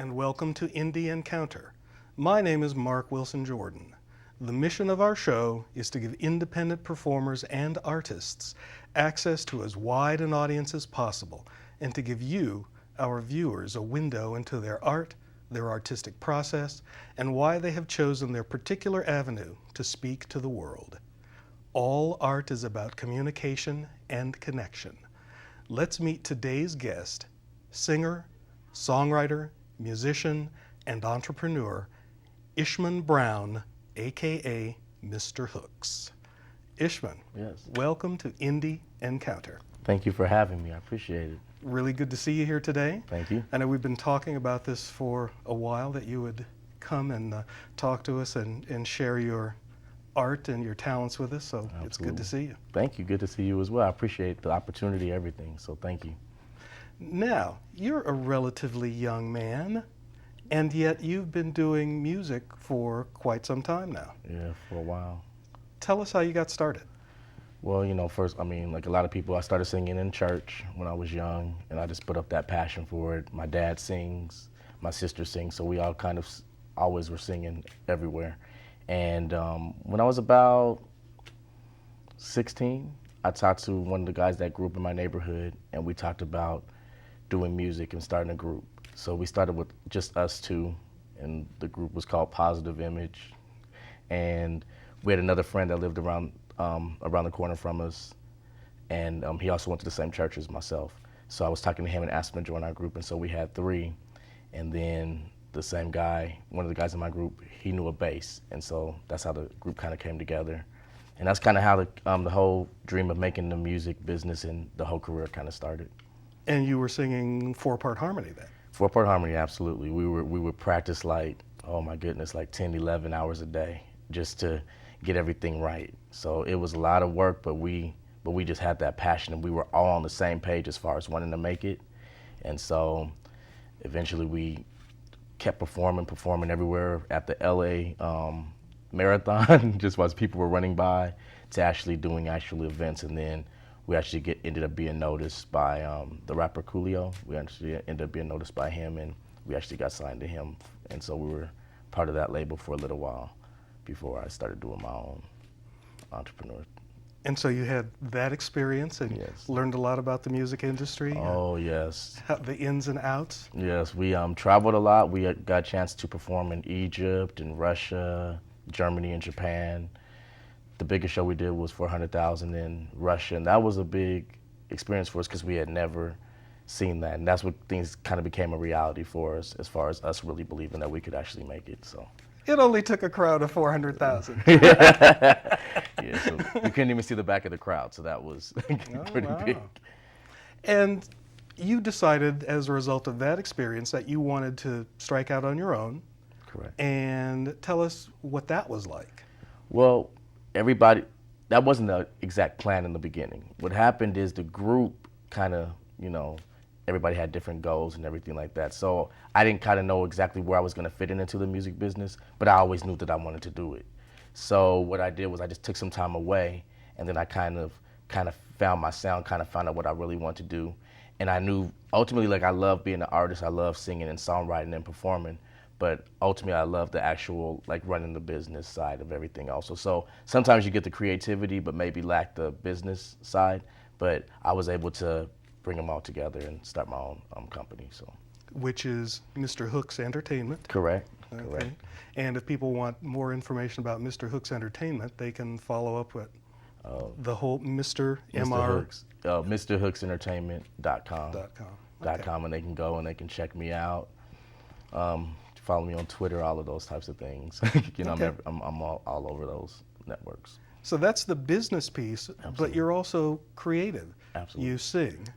and welcome to Indie Encounter. My name is Mark Wilson Jordan. The mission of our show is to give independent performers and artists access to as wide an audience as possible, and to give you, our viewers, a window into their art, their artistic process, and why they have chosen their particular avenue to speak to the world. All art is about communication and connection. Let's meet today's guest, singer, songwriter, musician, and entrepreneur, Ishmun Brown, aka Mr. Hooks. Ishmun, Yes. welcome to Indie Encounter. Thank you for having me. I appreciate it. Really good to see you here today. Thank you. I know we've been talking about this for a while, that you would come and talk to us and share your art and your talents with us, so Absolutely. It's good to see you. Thank you. Good to see you as well. I appreciate the opportunity, everything, so thank you. Now, you're a relatively young man, and yet you've been doing music for quite some time now. Yeah, for a while. Tell us how you got started. Well, first, like a lot of people, I started singing in church when I was young, and I just put up that passion for it. My dad sings, my sister sings, so we all kind of always were singing everywhere. And when I was about 16, I talked to one of the guys that grew up in my neighborhood, and we talked about doing music and starting a group. So we started with just us two, and the group was called Positive Image. And we had another friend that lived around the corner from us, and he also went to the same church as myself. So I was talking to him and asked him to join our group, and so we had three. And then the same guy, one of the guys in my group, he knew a bass, and so that's how the group kind of came together. And that's kind of how the whole dream of making the music business and the whole career kind of started. And you were singing four-part harmony then? Four-part harmony, absolutely. We would practice like 10, 11 hours a day just to get everything right. So it was a lot of work, but we just had that passion, and we were all on the same page as far as wanting to make it. And so eventually we kept performing everywhere at the LA marathon, just as people were running by, to actually doing actual events. And then we actually ended up being noticed by the rapper Coolio. We actually ended up being noticed by him, and we actually got signed to him. And so we were part of that label for a little while before I started doing my own entrepreneur. And so you had that experience and Yes. learned a lot about the music industry? Oh, yes. The ins and outs? Yes, we traveled a lot. We got a chance to perform in Egypt and Russia, Germany and Japan. The biggest show we did was 400,000 in Russia, and that was a big experience for us because we had never seen that. And that's what things kind of became a reality for us, as far as us really believing that we could actually make it. So. It only took a crowd of 400,000. Yeah, so we couldn't even see the back of the crowd, so that was pretty wow. big. And you decided, as a result of that experience, that you wanted to strike out on your own. Correct. And tell us what that was like. Well, that wasn't the exact plan in the beginning. What happened is the group kind of, everybody had different goals and everything like that. So I didn't kind of know exactly where I was going to fit into the music business, but I always knew that I wanted to do it. So what I did was I just took some time away, and then I kind of found my sound, kind of found out what I really want to do. And I knew ultimately, I love being an artist. I love singing and songwriting and performing. But ultimately, I love the actual, running the business side of everything also. So sometimes you get the creativity, but maybe lack the business side. But I was able to bring them all together and start my own company. So. Which is Mr. Hooks Entertainment. Correct. Okay. Correct. And if people want more information about Mr. Hooks Entertainment, they can follow up with the whole Mr. Hooks, MrHooksEntertainment.com. Okay. .com, and they can go and they can check me out. Follow me on Twitter, all of those types of things. Okay. I'm all over those networks. So that's the business piece, Absolutely. but you're also creative. Absolutely. You sing,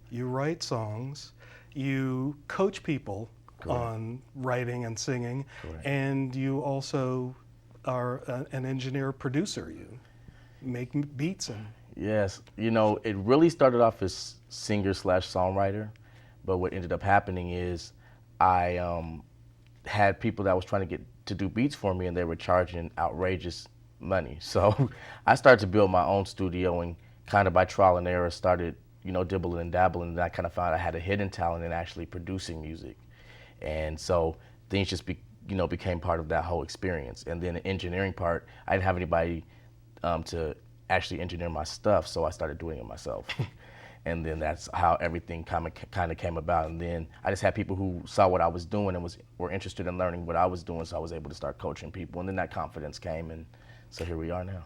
you write songs, you coach people Correct. on writing and singing, Correct. and you also are an engineer producer. You make beats and Yes, it really started off as singer/songwriter, but what ended up happening is I had people that was trying to get to do beats for me, and they were charging outrageous money. So I started to build my own studio, and kind of by trial and error started, dibbling and dabbling, and I kind of found I had a hidden talent in actually producing music. And so things just became part of that whole experience. And then the engineering part, I didn't have anybody to actually engineer my stuff, so I started doing it myself. And then that's how everything kind of came about. And then I just had people who saw what I was doing and were interested in learning what I was doing, so I was able to start coaching people. And then that confidence came, and so here we are now.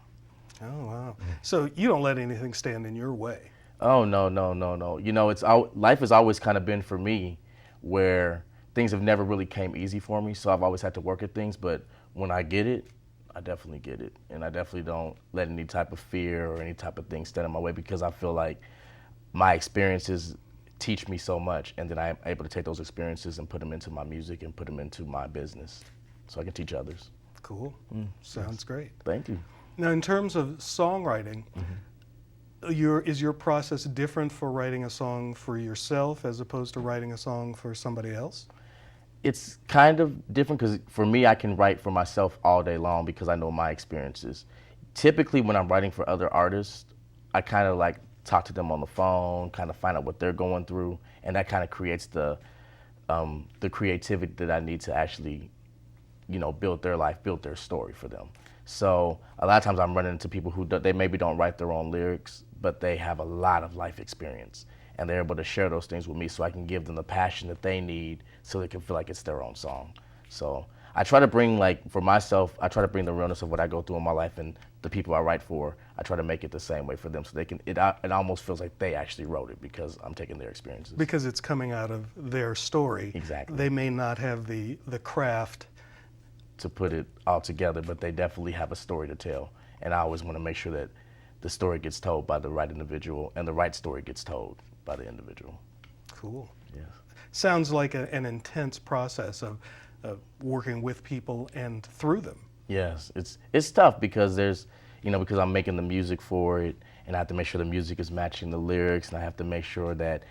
Oh, wow. So you don't let anything stand in your way. Oh, no, no, no, no. Life has always kind of been for me where things have never really came easy for me, so I've always had to work at things. But when I get it, I definitely get it. And I definitely don't let any type of fear or any type of thing stand in my way, because I feel like my experiences teach me so much, and then I'm able to take those experiences and put them into my music and put them into my business so I can teach others. Cool. Sounds great. Thank you. Now, in terms of songwriting, is your process different for writing a song for yourself as opposed to writing a song for somebody else? It's kind of different because for me, I can write for myself all day long because I know my experiences. Typically, when I'm writing for other artists, I kind of like talk to them on the phone, kind of find out what they're going through, and that kind of creates the creativity that I need to actually, build their life, build their story for them. So a lot of times I'm running into people who they maybe don't write their own lyrics, but they have a lot of life experience, and they're able to share those things with me so I can give them the passion that they need so they can feel like it's their own song. So I try to bring, for myself, I try to bring the realness of what I go through in my life, and the people I write for, I try to make it the same way for them so they can, it almost feels like they actually wrote it because I'm taking their experiences. Because it's coming out of their story. Exactly. They may not have the craft to put it all together, but they definitely have a story to tell. And I always want to make sure that the story gets told by the right individual and the right story gets told by the individual. Cool. Yes. Sounds like an intense process of working with people and through them. Yes, it's tough because because I'm making the music for it, and I have to make sure the music is matching the lyrics, and I have to make sure that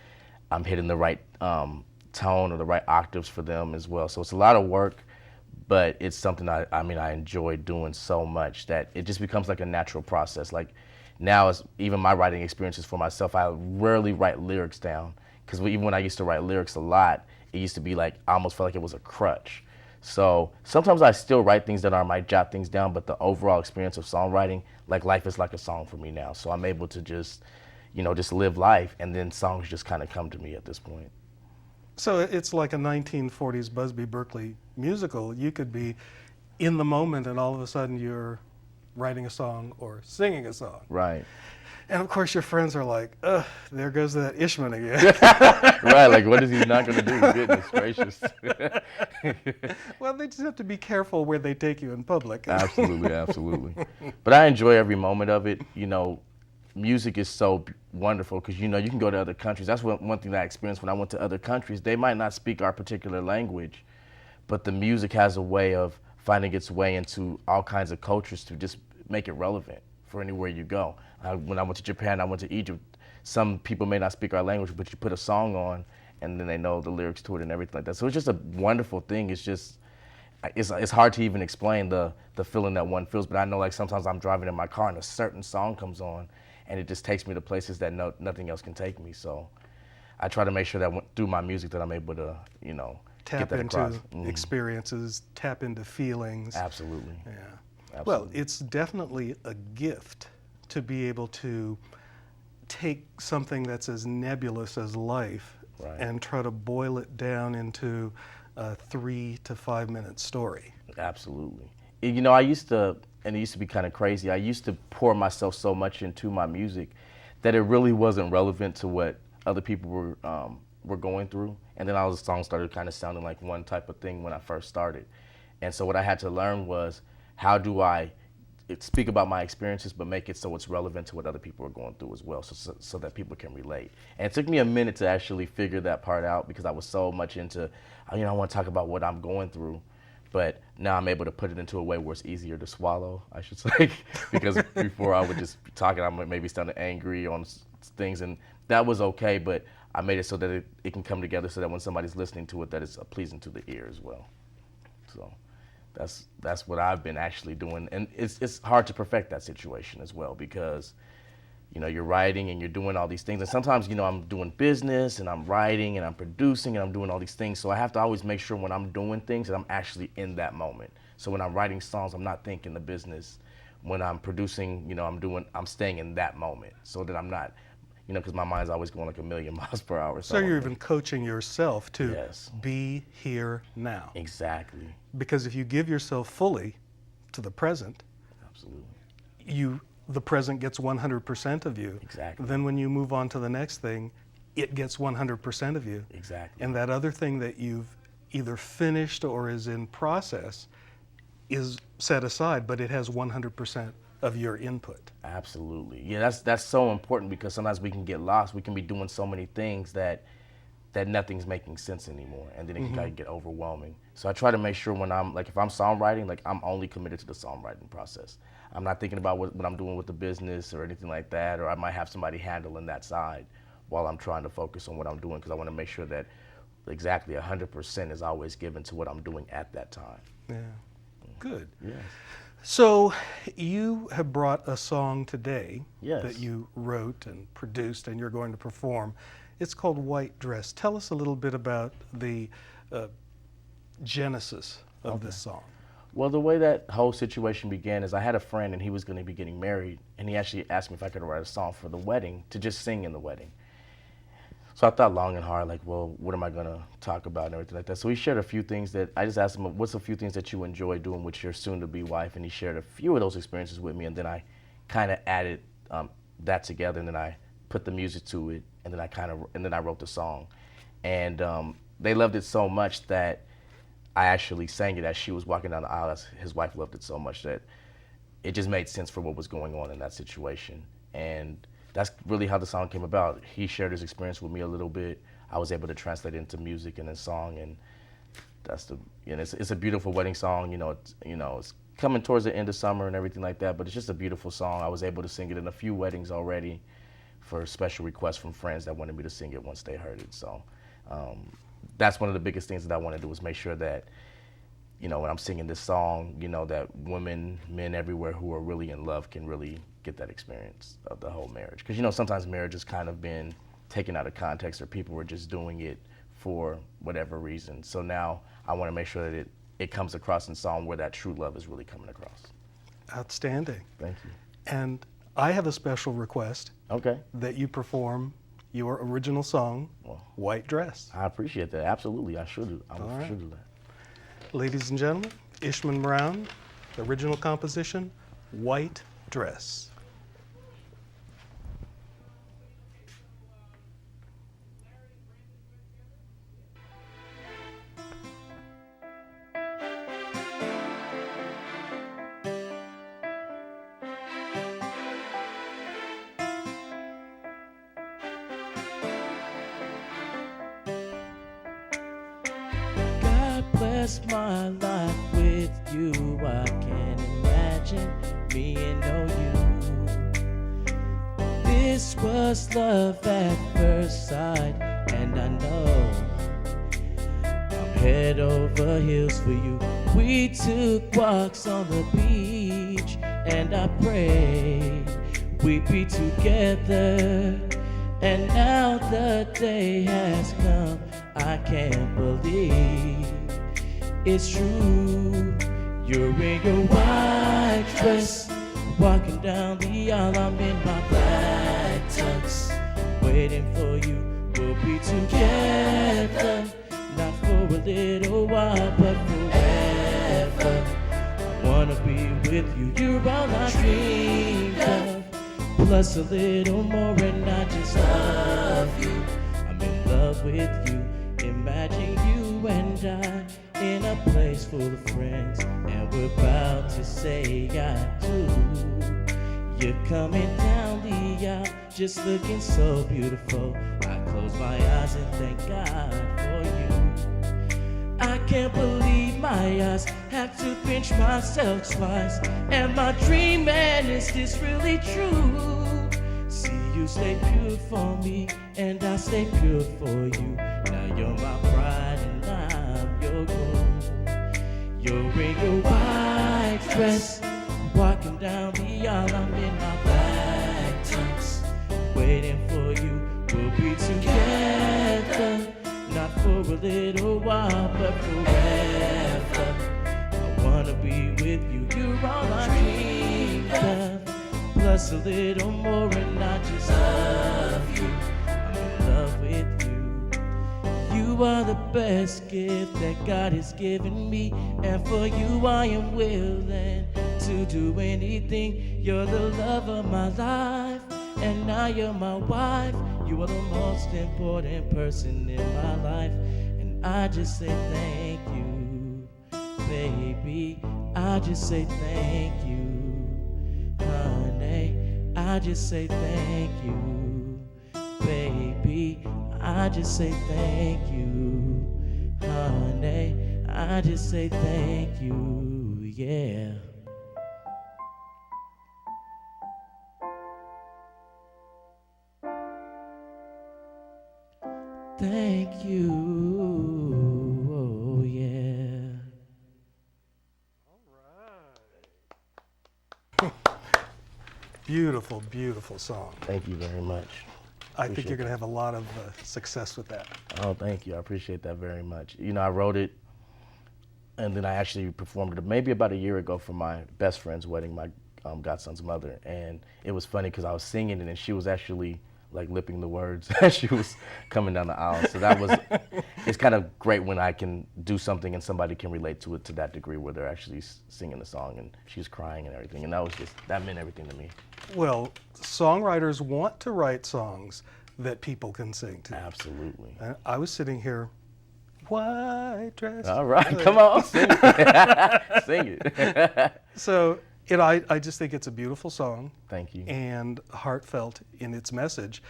I'm hitting the right tone or the right octaves for them as well. So it's a lot of work, but it's something I enjoy doing so much that it just becomes like a natural process. Like now, even my writing experiences for myself, I rarely write lyrics down, because even when I used to write lyrics a lot, it used to be like I almost felt like it was a crutch. So sometimes I still write things down, or I might jot things down, but the overall experience of songwriting, like life is like a song for me now. So I'm able to just live life, and then songs just kind of come to me at this point. So it's like a 1940s Busby Berkeley musical. You could be in the moment and all of a sudden you're writing a song or singing a song. Right. And of course your friends are like, ugh, there goes that Ishmun again. Right, like what is he not going to do? Goodness gracious. Well, they just have to be careful where they take you in public. Absolutely, absolutely. But I enjoy every moment of it. Music is so wonderful because you can go to other countries. That's one thing that I experienced when I went to other countries. They might not speak our particular language, but the music has a way of finding its way into all kinds of cultures to just make it relevant for anywhere you go. When I went to Japan, I went to Egypt. Some people may not speak our language, but you put a song on, and then they know the lyrics to it and everything like that. So it's just a wonderful thing. It's hard to even explain the feeling that one feels. But I know, like sometimes I'm driving in my car and a certain song comes on, and it just takes me to places that nothing else can take me. So I try to make sure that through my music that I'm able to, tap get that into across. experiences, tap into feelings. Absolutely. Yeah. Absolutely. Well, it's definitely a gift to be able to take something that's as nebulous as life Right. and try to boil it down into a 3 to 5 minute story. Absolutely. I used to, and it used to be kind of crazy, I used to pour myself so much into my music that it really wasn't relevant to what other people were going through. And then all the songs started kind of sounding like one type of thing when I first started. And so what I had to learn was, how do I speak about my experiences but make it so it's relevant to what other people are going through as well, so that people can relate. And it took me a minute to actually figure that part out because I was so much into, I want to talk about what I'm going through. But now I'm able to put it into a way where it's easier to swallow, I should say, because before I would just be talking, I might maybe sounding angry on things, and that was okay, but I made it so that it can come together so that when somebody's listening to it, that it's pleasing to the ear as well. So that's what I've been actually doing, and it's hard to perfect that situation as well, because you know, you're writing and you're doing all these things. And sometimes, you know, I'm doing business and I'm writing and I'm producing and I'm doing all these things. So I have to always make sure when I'm doing things that I'm actually in that moment. So when I'm writing songs, I'm not thinking the business. When I'm producing, you know, I'm staying in that moment so that I'm not, you know, because my mind's always going like a million miles per hour. So you're even coaching yourself to Yes. be here now. Exactly. Because if you give yourself fully to the present, Absolutely. the present gets 100% of you. Exactly. Then when you move on to the next thing, it gets 100% of you. Exactly. And that other thing that you've either finished or is in process is set aside, but it has 100% of your input. Absolutely. Yeah, that's so important because sometimes we can get lost. We can be doing so many things that nothing's making sense anymore, and then it can kind of get overwhelming. So I try to make sure when I'm like, if I'm songwriting, like I'm only committed to the songwriting process. I'm not thinking about what I'm doing with the business or anything like that, or I might have somebody handling that side while I'm trying to focus on what I'm doing because I want to make sure that exactly 100% is always given to what I'm doing at that time. Yeah. Good. Yes. So you have brought a song today Yes. that you wrote and produced and you're going to perform. It's called White Dress. Tell us a little bit about the genesis of this song. Well, the way that whole situation began is I had a friend and he was going to be getting married, and he actually asked me if I could write a song for the wedding to just sing in the wedding. So I thought long and hard, like, well, what am I going to talk about and everything like that. So he shared a few things that I just asked him, what's a few things that you enjoy doing with your soon-to-be wife? And he shared a few of those experiences with me, and then I kind of added that together, and then I put the music to it, and then I wrote the song. And they loved it so much that I actually sang it as she was walking down the aisle. His wife loved it so much that it just made sense for what was going on in that situation. And that's really how the song came about. He shared his experience with me a little bit. I was able to translate it into music and a song, and it's a beautiful wedding song. It's coming towards the end of summer and everything like that, but it's just a beautiful song. I was able to sing it in a few weddings already for special requests from friends that wanted me to sing it once they heard it. So that's one of the biggest things that I want to do is make sure that, when I'm singing this song, that women, men everywhere who are really in love can really get that experience of the whole marriage. Because, sometimes marriage has kind of been taken out of context or people were just doing it for whatever reason. So now I want to make sure that it comes across in song where that true love is really coming across. Outstanding. Thank you. And I have a special request. Okay. That you perform your original song, White Dress. I appreciate that. Absolutely. I should do that. Ladies and gentlemen, Ishmun Brown, the original composition, White Dress. Bless my life with you. I can't imagine me and no you. This was love at first sight, and I know I'm head over heels for you. We took walks on the beach, and I prayed we'd be together. And now the day has come, I can't believe it's true. You're in your white dress, walking down the aisle. I'm in my black tux, waiting for you. We'll be together, not for a little while, but forever. I wanna be with you. You're all I dreamed of, plus a little more, and I just love you. I'm in love with you. Imagine you and I in a place full of friends, and we're about to say I do. You're coming down the aisle, just looking so beautiful. I close my eyes and thank God for you. I can't believe my eyes, have to pinch myself twice. Am I dreaming? Is this really true? See, you stay pure for me, and I stay pure for you. Now you're my bride and I'm your groom. You're in your white dress, walking down the aisle. I'm in my black tux, little while, but forever. I wanna be with you, you're all I dreamed of. Plus a little more, and I just love you. I'm in love with you. You are the best gift that God has given me, and for you I am willing to do anything. You're the love of my life, and now you're my wife. You are the most important person in my life, and I just say thank you, baby. I just say thank you, honey. I just say thank you, baby. I just say thank you, honey. I just say thank you, yeah. Thank you, oh yeah. All right. Beautiful, beautiful song. Thank you very much. I think you're going to have a lot of success with that. Oh, thank you. I appreciate that very much. You know, I wrote it, and then I actually performed it maybe about a year ago for my best friend's wedding, my godson's mother. And it was funny because I was singing it, and she was actually like lipping the words as she was coming down the aisle. So that was, it's kind of great when I can do something and somebody can relate to it to that degree where they're actually singing the song and she's crying and everything. And that meant everything to me. Well, songwriters want to write songs that people can sing to. Absolutely. I was sitting here, white dress. All right, come on, sing it. Sing it. So, I just think it's a beautiful song. Thank you. And heartfelt in its message.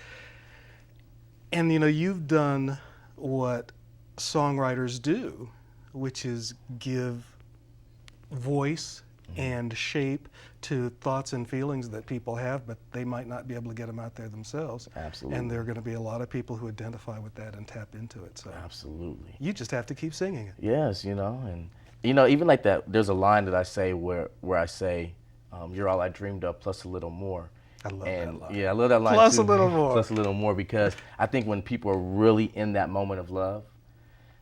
And you know, you've done what songwriters do, which is give voice and shape to thoughts and feelings that people have, but they might not be able to get them out there themselves. Absolutely. And there are going to be a lot of people who identify with that and tap into it. So absolutely. You just have to keep singing it. Yes, you know, and you know, even like that, there's a line that I say where I say, you're all I dreamed of plus a little more. I love that line. Yeah, I love that line plus too. a little more. Plus a little more, because I think when people are really in that moment of love,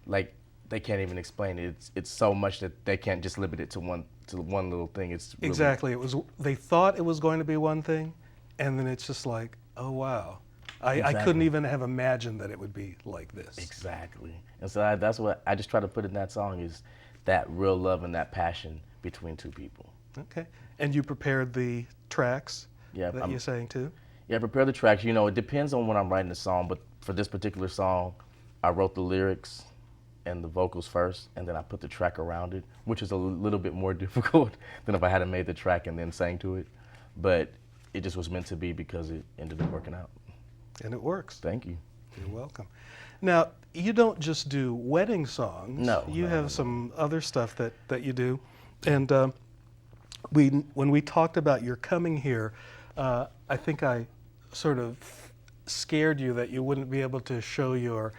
like they can't even explain it. It's so much that they can't just limit it to one little thing. It's really, exactly. They thought it was going to be one thing, and then it's just like, oh wow. I couldn't even have imagined that it would be like this. Exactly. And so that's what I just try to put in that song, is that real love and that passion between two people. Okay. And you prepared the tracks that you sang too? Yeah, I prepared the tracks. You know, it depends on when I'm writing the song, but for this particular song, I wrote the lyrics and the vocals first, and then I put the track around it, which is a little bit more difficult than if I had made the track and then sang to it. But it just was meant to be because it ended up working out. And it works. Thank you. You're welcome. Now, you don't just do wedding songs. No. You have some other stuff that you do. And when we talked about your coming here, I think I sort of scared you that you wouldn't be able to show your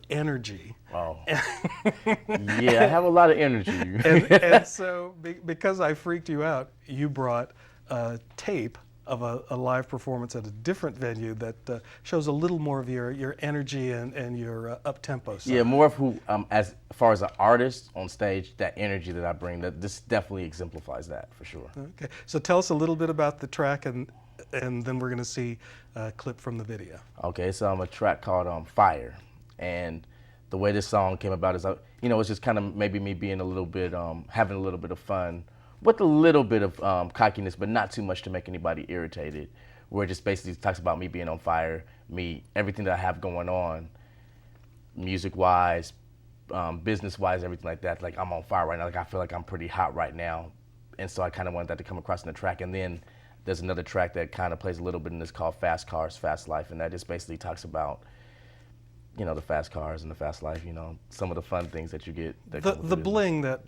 energy. Oh. Yeah, I have a lot of energy. and so because I freaked you out, you brought a tape of a live performance at a different venue that shows a little more of your energy and your up-tempo side. Yeah, more of who, as far as an artist on stage, that energy that I bring, that this definitely exemplifies that for sure. Okay, so tell us a little bit about the track, and then we're going to see a clip from the video. Okay, it's a track called Fire, and the way this song came about is, you know, it's just kind of maybe me being a little bit, having a little bit of fun with a little bit of cockiness, but not too much to make anybody irritated, where it just basically talks about me being on fire, everything that I have going on, music-wise, business-wise, everything like that. Like, I'm on fire right now. Like, I feel like I'm pretty hot right now. And so I kind of wanted that to come across in the track. And then there's another track that kind of plays a little bit in this called Fast Cars, Fast Life. And that just basically talks about, you know, the fast cars and the fast life, you know, some of the fun things that you get. That the bling that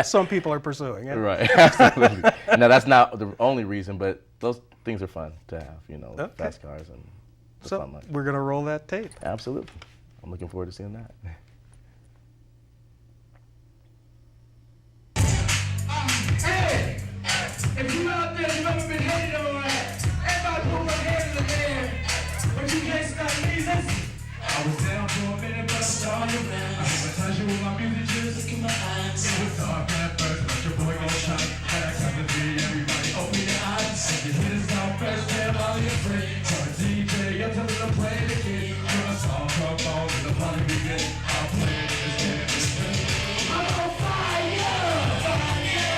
some people are pursuing. Yeah? Right, absolutely. Now, that's not the only reason, but those things are fun to have, you know, okay. Fast cars and the so fun life. We're going to roll that tape. Absolutely. I'm looking forward to seeing that. Hey, if you out there, you've ever been hated on, everybody put one hand in the air, but you can't stop me. Listen. I was down for a minute, but I'm star around. I hypnotize you with my music, just look in my eyes. It was dark at first, but your boy gon' shine. And I come to be everybody, open your eyes. You hit us down first, damn all your friends. So the DJ, you're telling them to play it again. When a song comes on, and the party begin. I'll play it in this game. I'm on fire!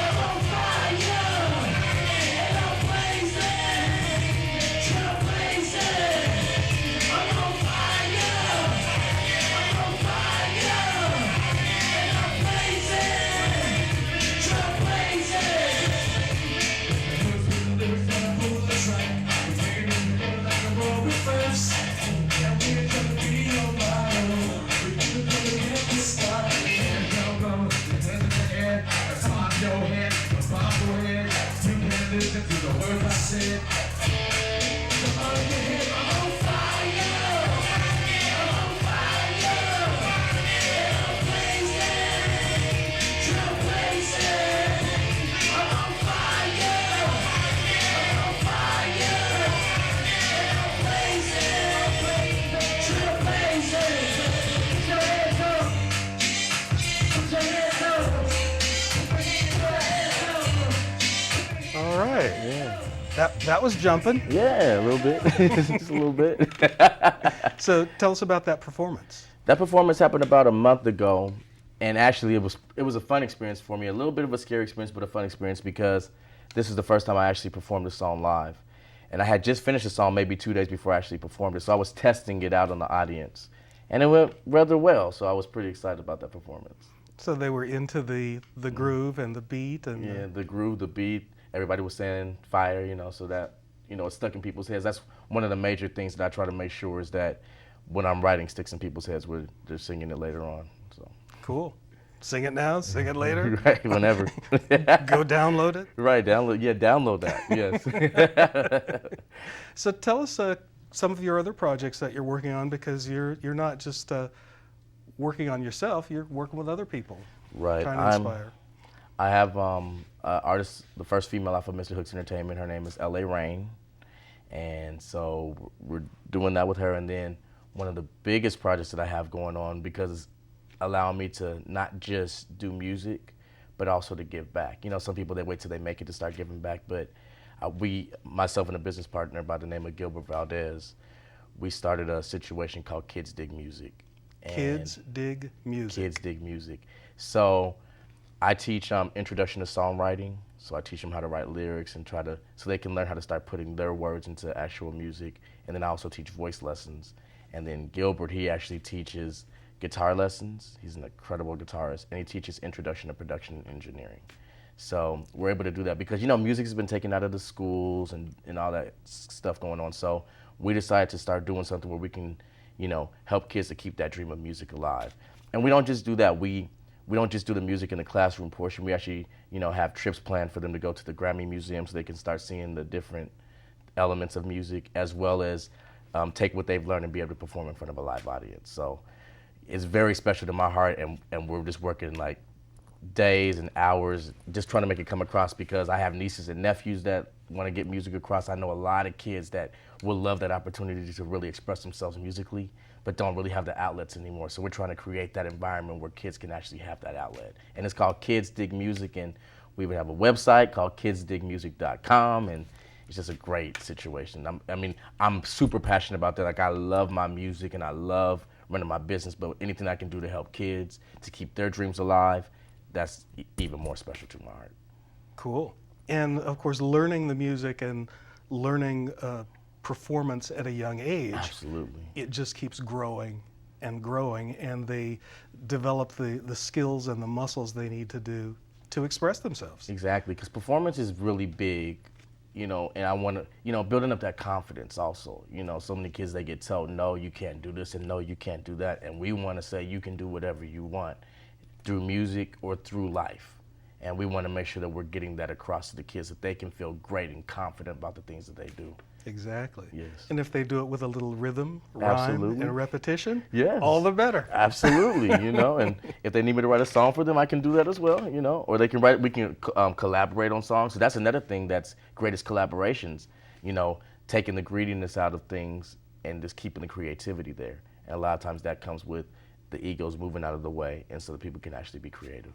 I'm on fire! And I'm blazing! Trailblazing! I'm on fire! I'm on fire! And I'm blazing! Trailblazing! The lyrics that I pull the track. We're taking it together like a roll reverse. And we're gonna be on fire. We're gonna get this started. Hands down, go. Your hands in the air. That's on your head. That's on your head. You can listen to the words I said. Come on, your head. I'm on fire. I'm on fire. And I'm blazing. Trailblazing. I'm on fire. I'm on fire. And I'm blazing. Trailblazing. Put your hands up. Put your hands up. Put your hands up. All right. Yeah. That was jumping. Yeah, a little bit. Just a little bit. So tell us about that performance. That performance happened about a month ago, and actually it was a fun experience for me. A little bit of a scary experience, but a fun experience because this is the first time I actually performed the song live. And I had just finished the song maybe 2 days before I actually performed it, so I was testing it out on the audience. And it went rather well, so I was pretty excited about that performance. So they were into the groove and the beat and Yeah, the groove, the beat, everybody was saying fire, so that, it stuck in people's heads. That's one of the major things that I try to make sure is that when I'm writing sticks in people's heads, where they're singing it later on. So. Cool. Sing it now, sing it later. Right, whenever. Go download it. Right, download that, yes. So tell us some of your other projects that you're working on, because you're not just working on yourself, you're working with other people. Right. Trying to inspire. I have artist, the first female off of Mr. Hooks Entertainment. Her name is L.A. Rain. And so we're doing that with her. And then one of the biggest projects that I have going on, because it's allowing me to not just do music, but also to give back. Some people, they wait till they make it to start giving back. But myself and a business partner by the name of Gilbert Valdez, we started a situation called Kids Dig Music. Kids Dig Music. Kids Dig Music. So I teach introduction to songwriting. So I teach them how to write lyrics and so they can learn how to start putting their words into actual music. And then I also teach voice lessons. And then Gilbert, he actually teaches guitar lessons. He's an incredible guitarist. And he teaches introduction to production and engineering. So we're able to do that because, music has been taken out of the schools and all that stuff going on. So we decided to start doing something where we can, help kids to keep that dream of music alive. And we don't just do that. We don't just do the music in the classroom portion. We actually, have trips planned for them to go to the Grammy Museum so they can start seeing the different elements of music, as well as take what they've learned and be able to perform in front of a live audience. So it's very special to my heart, and we're just working like days and hours just trying to make it come across, because I have nieces and nephews that want to get music across. I know a lot of kids that will love that opportunity to really express themselves musically, but don't really have the outlets anymore. So we're trying to create that environment where kids can actually have that outlet. And it's called Kids Dig Music, and we even have a website called kidsdigmusic.com, and it's just a great situation. I'm super passionate about that. Like, I love my music and I love running my business, but anything I can do to help kids, to keep their dreams alive, that's even more special to my heart. Cool. And of course, learning the music and learning performance at a young age, Absolutely. It just keeps growing and growing, and they develop the skills and the muscles they need to do to express themselves. Exactly, because performance is really big, and I want to, building up that confidence also. So many kids, they get told, no, you can't do this, and no, you can't do that, and we want to say you can do whatever you want through music or through life. And we want to make sure that we're getting that across to the kids, that they can feel great and confident about the things that they do. Exactly. Yes. And if they do it with a little rhythm, rhyme, Absolutely. and repetition, Yes. all the better. Absolutely, and if they need me to write a song for them, I can do that as well, or they can we can collaborate on songs. So that's another thing that's great, is collaborations, taking the greediness out of things and just keeping the creativity there. And a lot of times that comes with the ego's moving out of the way, and so that people can actually be creative.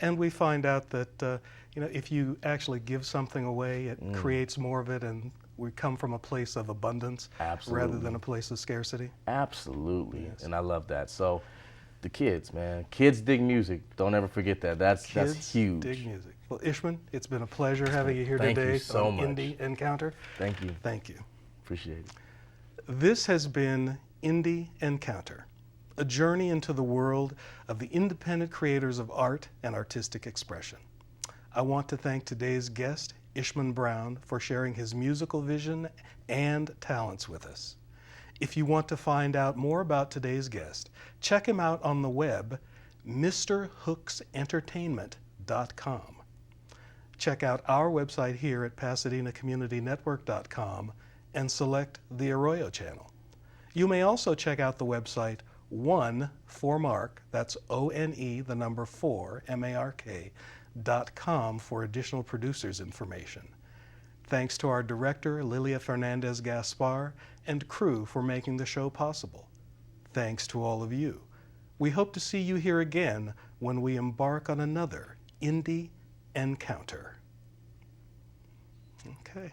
And we find out that if you actually give something away, it creates more of it, and we come from a place of abundance rather than a place of scarcity. Absolutely, Yes. and I love that. So, the kids, man, kids dig music. Don't ever forget that. That's huge. Dig music. Well, Ishmun, it's been a pleasure having you here Thank today you so on much. Indie Encounter. Thank you. Thank you. Appreciate it. This has been Indie Encounter, a journey into the world of the independent creators of art and artistic expression. I want to thank today's guest, Ishmun Brown, for sharing his musical vision and talents with us. If you want to find out more about today's guest, check him out on the web, mrhooksentertainment.com. Check out our website here at PasadenaCommunityNetwork.com and select the Arroyo channel. You may also check out the website One for Mark, that's ONE, the number 4, MARK.com for additional producers information. Thanks to our director, Lilia Fernandez-Gaspar, and crew for making the show possible. Thanks to all of you. We hope to see you here again when we embark on another Indie Encounter. Okay.